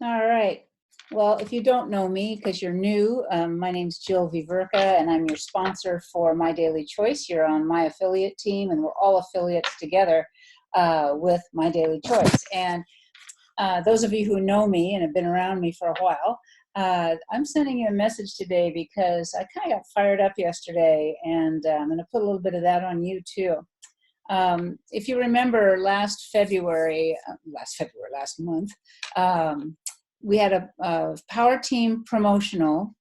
All right. Well, if you don't know me because you're new, my name's Jill Veverka, and I'm your sponsor for My Daily Choice. You're on my affiliate team, and we're all affiliates together with My Daily Choice. And those of you who know me and have been around me for a while, I'm sending you a message today because I kind of got fired up yesterday, and I'm going to put a little bit of that on you too. If you remember last month, we had a power team promotional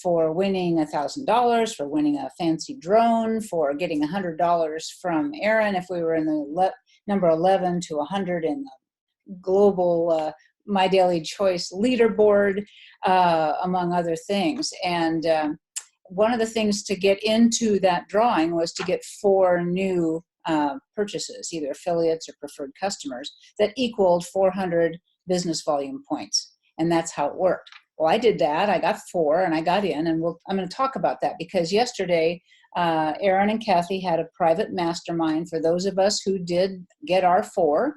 for winning $1,000, for winning a fancy drone, for getting $100 from Aaron if we were in the number 11 to 100 in the global My Daily Choice leaderboard, among other things. And one of the things to get into that drawing was to get 4 new purchases, either affiliates or preferred customers, that equaled 400 business volume points. And that's how it worked. Well, I did that. I got 4 and I got in, and I'm going to talk about that because yesterday Aaron and Kathy had a private mastermind for those of us who did get our 4,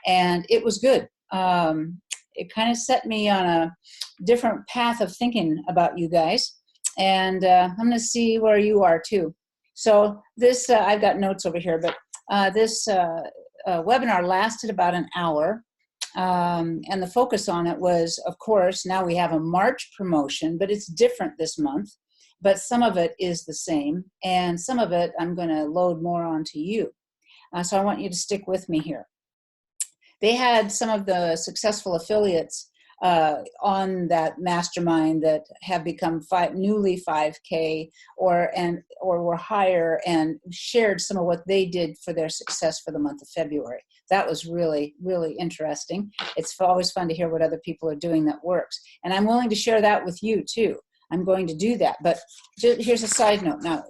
and it was good. It kind of set me on a different path of thinking about you guys, and I'm going to see where you are too. So this, I've got notes over here, but this webinar lasted about an hour, and the focus on it was, of course, now we have a March promotion, but it's different this month, but some of it is the same, and some of it I'm going to load more onto you. So I want you to stick with me here. They had some of the successful affiliates on that mastermind that have become newly 5K or were higher, and shared some of what they did for their success for the month of February. That was really, really interesting. It's always fun to hear what other people are doing that works. And I'm willing to share that with you too. I'm going to do that. But here's a side note. Now,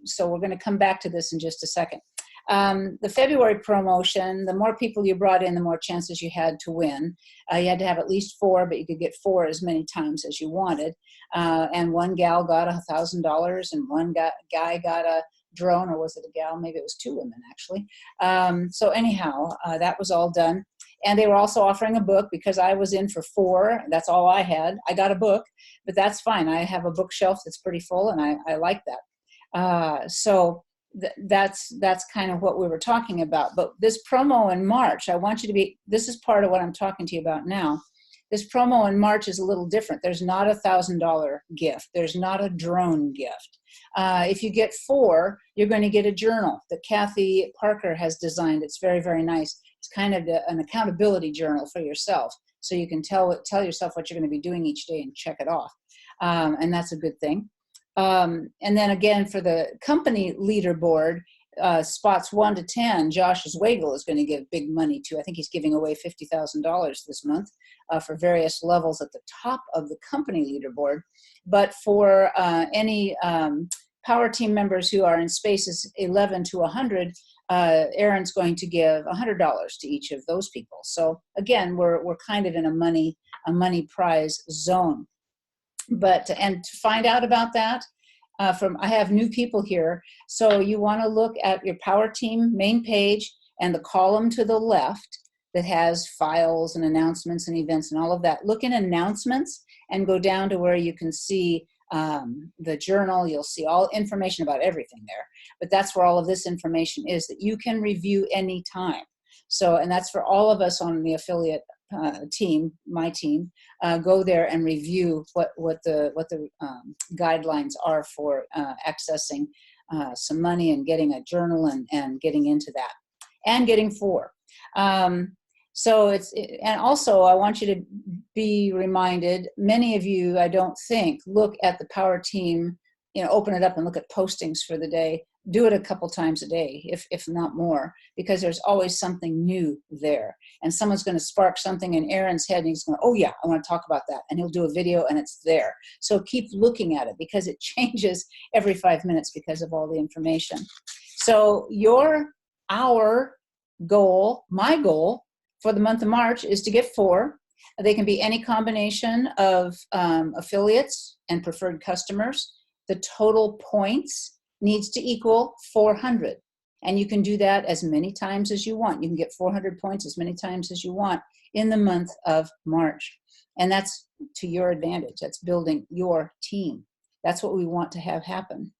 so we're going to come back to this in just a second. The February promotion, the more people you brought in, the more chances you had to win. You had to have at least 4, but you could get 4 as many times as you wanted. And one gal got $1,000, and one guy got a drone, or was it a gal? Maybe it was 2 women, actually. So anyhow, that was all done. And they were also offering a book because I was in for 4. That's all I had. I got a book, but that's fine. I have a bookshelf that's pretty full, and I like that. So that's kind of what we were talking about. But this promo in March, I want you to this is part of what I'm talking to you about now. This promo in March is a little different. There's not a $1,000 gift. There's not a drone gift. If you get 4, you're going to get a journal that Kathy Parker has designed. It's very, very nice. It's kind of an accountability journal for yourself, so you can tell yourself what you're going to be doing each day and check it off. And that's a good thing. And then again, for the company leaderboard, spots 1 to 10, Josh Zwagel is going to give big money to. I think he's giving away $50,000 this month for various levels at the top of the company leaderboard. But for any power team members who are in spaces 11 to 100, Aaron's going to give $100 to each of those people. So again, we're kind of in a money prize zone. And to find out about that, I have new people here. So you want to look at your Power Team main page and the column to the left that has files and announcements and events and all of that. Look in announcements and go down to where you can see the journal. You'll see all information about everything there. But that's where all of this information is that you can review anytime. So, and that's for all of us on the affiliate team, my team. Go there and review what the guidelines are for accessing some money and getting a journal and getting into that and getting 4. So and also I want you to be reminded, many of you, I don't think, look at the Power Team, open it up and look at postings for the day. Do it a couple times a day, if not more, because there's always something new there. And someone's going to spark something in Aaron's head, and he's going, oh yeah, I want to talk about that. And he'll do a video, and it's there. So keep looking at it, because it changes every 5 minutes because of all the information. So our goal, my goal for the month of March is to get 4. They can be any combination of affiliates and preferred customers. The total points needs to equal 400. And you can do that as many times as you want. You can get 400 points as many times as you want in the month of March. And that's to your advantage. That's building your team. That's what we want to have happen.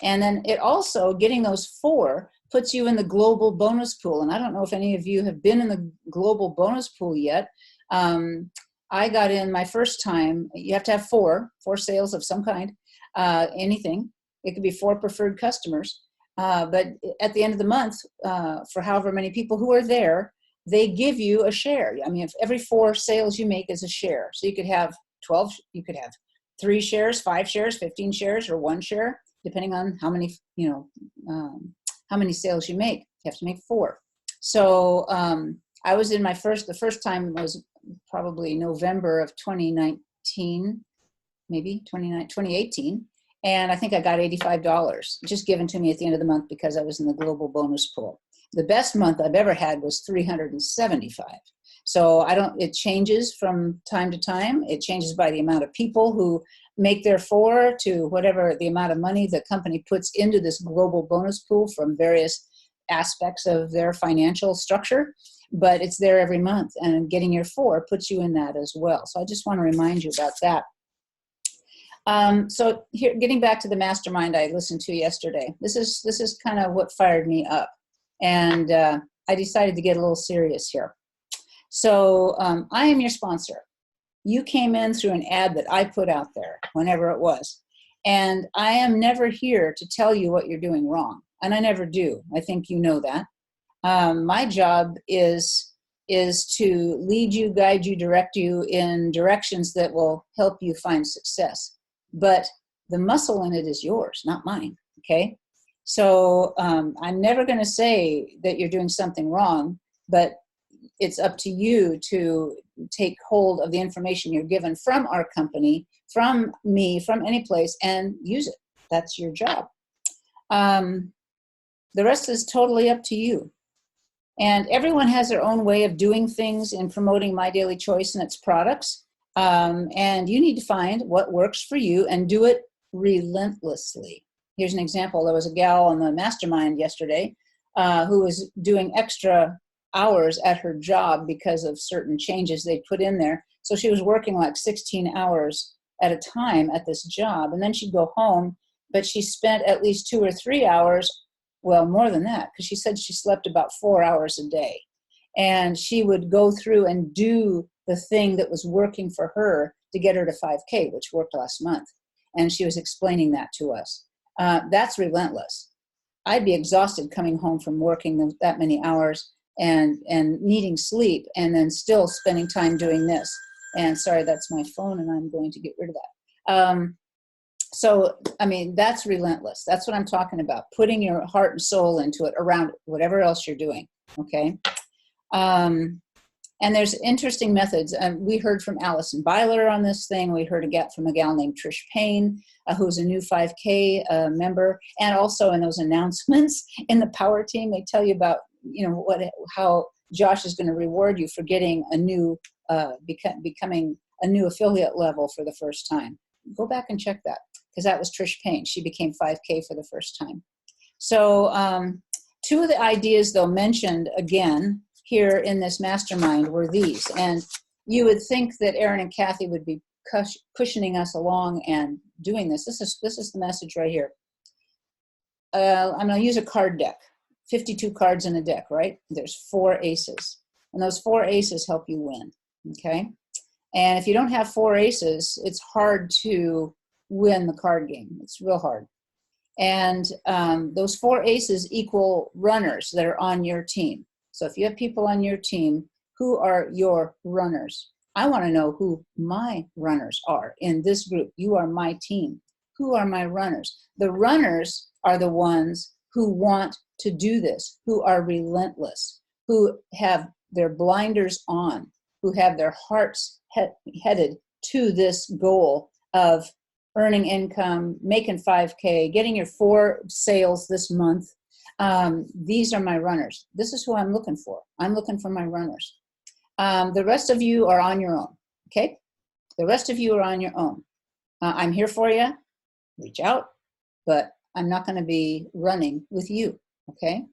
And then it also, getting those 4 puts you in the global bonus pool. And I don't know if any of you have been in the global bonus pool yet. I got in my first time. You have to have 4 sales of some kind, anything. It could be 4 preferred customers. But at the end of the month, for however many people who are there, they give you a share. I mean, if every 4 sales you make is a share. So you could have 12, you could have 3 shares, 5 shares, 15 shares, or 1 share, depending on how many, how many sales you make. You have to make 4. So I was in the first time was probably November of 2019, maybe 2018. And I think I got $85 just given to me at the end of the month because I was in the global bonus pool. The best month I've ever had was $375. So it changes from time to time. It changes by the amount of people who make their 4 to whatever the amount of money the company puts into this global bonus pool from various aspects of their financial structure. But it's there every month, and getting your 4 puts you in that as well. So I just want to remind you about that. So here, getting back to the mastermind I listened to yesterday, this is kind of what fired me up. And I decided to get a little serious here. So I am your sponsor. You came in through an ad that I put out there, whenever it was. And I am never here to tell you what you're doing wrong. And I never do. I think you know that. My job is to lead you, guide you, direct you in directions that will help you find success. But the muscle in it is yours, not mine, okay? So I'm never going to say that you're doing something wrong, but it's up to you to take hold of the information you're given from our company, from me, from any place, and use it. That's your job. The rest is totally up to you. And everyone has their own way of doing things in promoting My Daily Choice and its products. And you need to find what works for you and do it relentlessly. Here's an example. There was a gal on the mastermind yesterday who was doing extra hours at her job because of certain changes they put in there. So she was working like 16 hours at a time at this job. And then she'd go home, but she spent at least 2 or 3 hours, well, more than that, because she said she slept about 4 hours a day. And she would go through and do the thing that was working for her to get her to 5K, which worked last month. And she was explaining that to us. That's relentless. I'd be exhausted coming home from working that many hours and needing sleep, and then still spending time doing this. And sorry, that's my phone, and I'm going to get rid of that. So, I mean, that's relentless. That's what I'm talking about, putting your heart and soul into it around whatever else you're doing, okay? And there's interesting methods. We heard from Allison Byler on this thing. We heard from a gal named Trish Payne, who's a new 5K member. And also in those announcements in the Power Team, they tell you about, how Josh is going to reward you for getting a new, becoming a new affiliate level for the first time. Go back and check that, because that was Trish Payne. She became 5K for the first time. So 2 of the ideas, though, mentioned again here in this mastermind were these. And you would think that Aaron and Kathy would be cushioning us along and doing this. This is the message right here. I'm going to use a card deck. 52 cards in a deck, right? There's 4 aces. And those 4 aces help you win, okay? And if you don't have 4 aces, it's hard to win the card game. It's real hard. And those 4 aces equal runners that are on your team. So if you have people on your team, who are your runners? I want to know who my runners are in this group. You are my team. Who are my runners? The runners are the ones who want to do this, who are relentless, who have their blinders on, who have their hearts headed to this goal of earning income, making 5K, getting your 4 sales this month. These are my runners. This is who I'm looking for. I'm looking for my runners. The rest of you are on your own, okay? The rest of you are on your own. I'm here for you. Reach out, but I'm not going to be running with you, okay?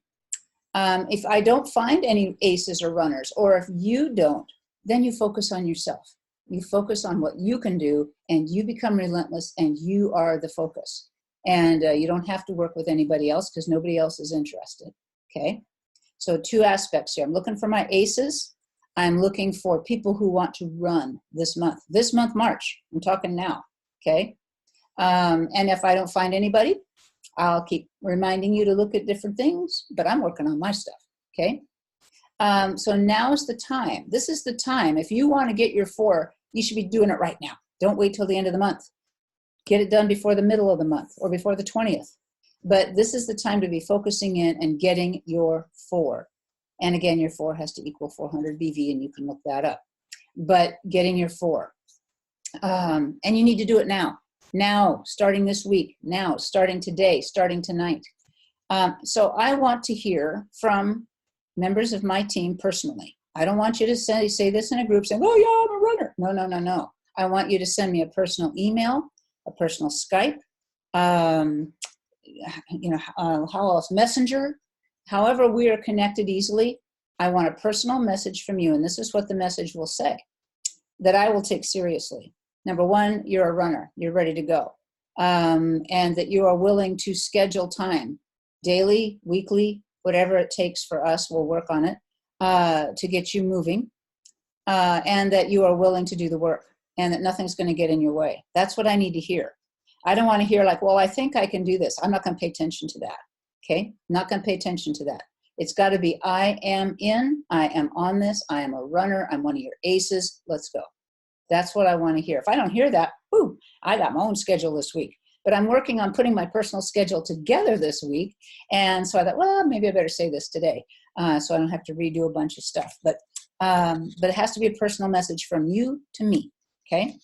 If I don't find any aces or runners, or if you don't, then you focus on yourself. You focus on what you can do, and you become relentless, and you are the focus. And you don't have to work with anybody else because nobody else is interested. Okay? So 2 aspects here. I'm looking for my aces. I'm looking for people who want to run this month. This month, March. I'm talking now. Okay? And if I don't find anybody, I'll keep reminding you to look at different things, but I'm working on my stuff. Okay? So now's the time. This is the time. If you want to get your 4, you should be doing it right now. Don't wait till the end of the month. Get it done before the middle of the month or before the 20th. But this is the time to be focusing in and getting your 4. And again, your 4 has to equal 400 BV, and you can look that up. But getting your 4. And you need to do it now. Now, starting this week. Now, starting today, starting tonight. So I want to hear from members of my team personally. I don't want you to say this in a group saying, oh yeah, I'm a runner. No, no, no, no. I want you to send me a personal email, a personal Skype, how else, Messenger, however we are connected easily. I want a personal message from you, and this is what the message will say, that I will take seriously. Number 1, you're a runner. You're ready to go. And that you are willing to schedule time, daily, weekly, whatever it takes for us, we'll work on it, to get you moving, and that you are willing to do the work, and that nothing's going to get in your way. That's what I need to hear. I don't want to hear like, well, I think I can do this. I'm not going to pay attention to that. Okay? Not going to pay attention to that. It's got to be, I am on this, I am a runner, I'm one of your aces, let's go. That's what I want to hear. If I don't hear that, whoo, I got my own schedule this week. But I'm working on putting my personal schedule together this week. And so I thought, well, maybe I better say this today, so I don't have to redo a bunch of stuff. But it has to be a personal message from you to me, okay?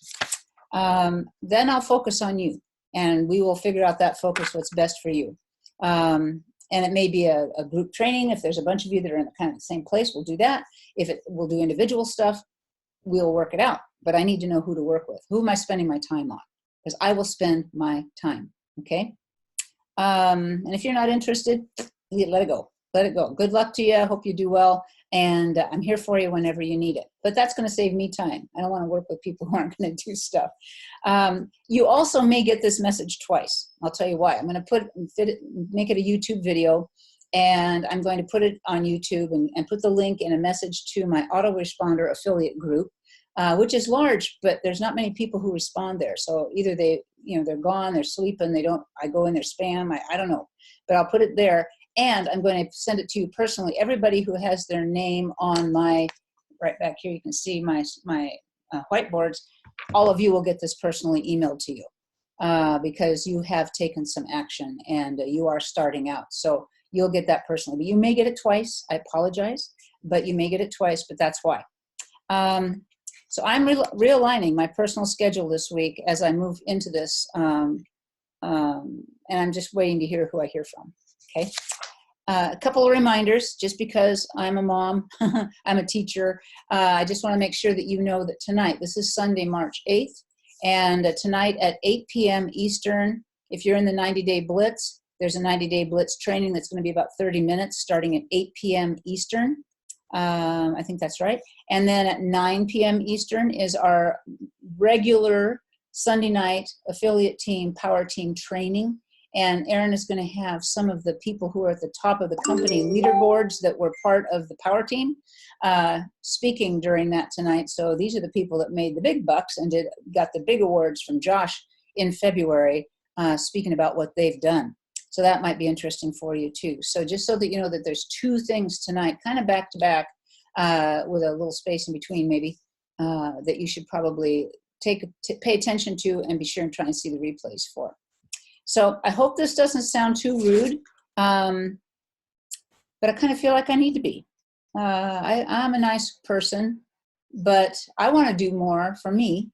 Then I'll focus on you, and we will figure out that focus, what's best for you. And it may be a group training. If there's a bunch of you that are in kind of the same place, we'll do that. We'll do individual stuff, we'll work it out. But I need to know who to work with. Who am I spending my time on? Because I will spend my time, okay? And if you're not interested, let it go. Let it go. Good luck to you. I hope you do well. And I'm here for you whenever you need it. But that's going to save me time. I don't want to work with people who aren't going to do stuff. You also may get this message twice. I'll tell you why. I'm going to make it a YouTube video, and I'm going to put it on YouTube and put the link in a message to my autoresponder affiliate group, which is large, but there's not many people who respond there. So either they're gone, they're sleeping, I go in their spam, I don't know. But I'll put it there. And I'm going to send it to you personally. Everybody who has their name on right back here, you can see my whiteboards. All of you will get this personally emailed to you because you have taken some action and you are starting out. So you'll get that personally. But you may get it twice. I apologize, but you may get it twice, but that's why. So I'm realigning my personal schedule this week as I move into this. And I'm just waiting to hear who I hear from. Okay. A couple of reminders, just because I'm a mom, I'm a teacher. I just want to make sure that you know that tonight, this is Sunday, March 8th, and tonight at 8 p.m. Eastern, if you're in the 90-day Blitz, there's a 90-day Blitz training that's going to be about 30 minutes starting at 8 p.m. Eastern. I think that's right. And then at 9 p.m. Eastern is our regular Sunday night affiliate team, power team training. And Erin is going to have some of the people who are at the top of the company leaderboards that were part of the power team speaking during that tonight. So these are the people that made the big bucks and got the big awards from Josh in February, speaking about what they've done. So that might be interesting for you too. So just so that you know that there's 2 things tonight, kind of back to back, with a little space in between maybe, that you should probably pay attention to and be sure and try and see the replays for. So I hope this doesn't sound too rude, but I kind of feel like I need to be. I'm a nice person, but I want to do more for me,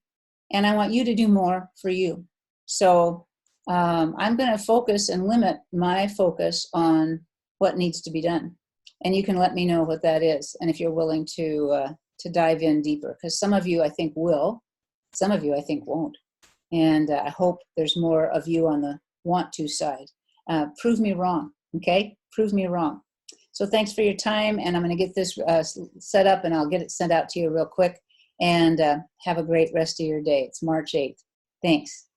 and I want you to do more for you. So I'm going to focus and limit my focus on what needs to be done. And you can let me know what that is, and if you're willing to dive in deeper, because some of you I think will, some of you I think won't. And I hope there's more of you on the want to side. Prove me wrong, okay? Prove me wrong. So thanks for your time, and I'm going to get this set up, and I'll get it sent out to you real quick. And have a great rest of your day. It's March 8th. Thanks.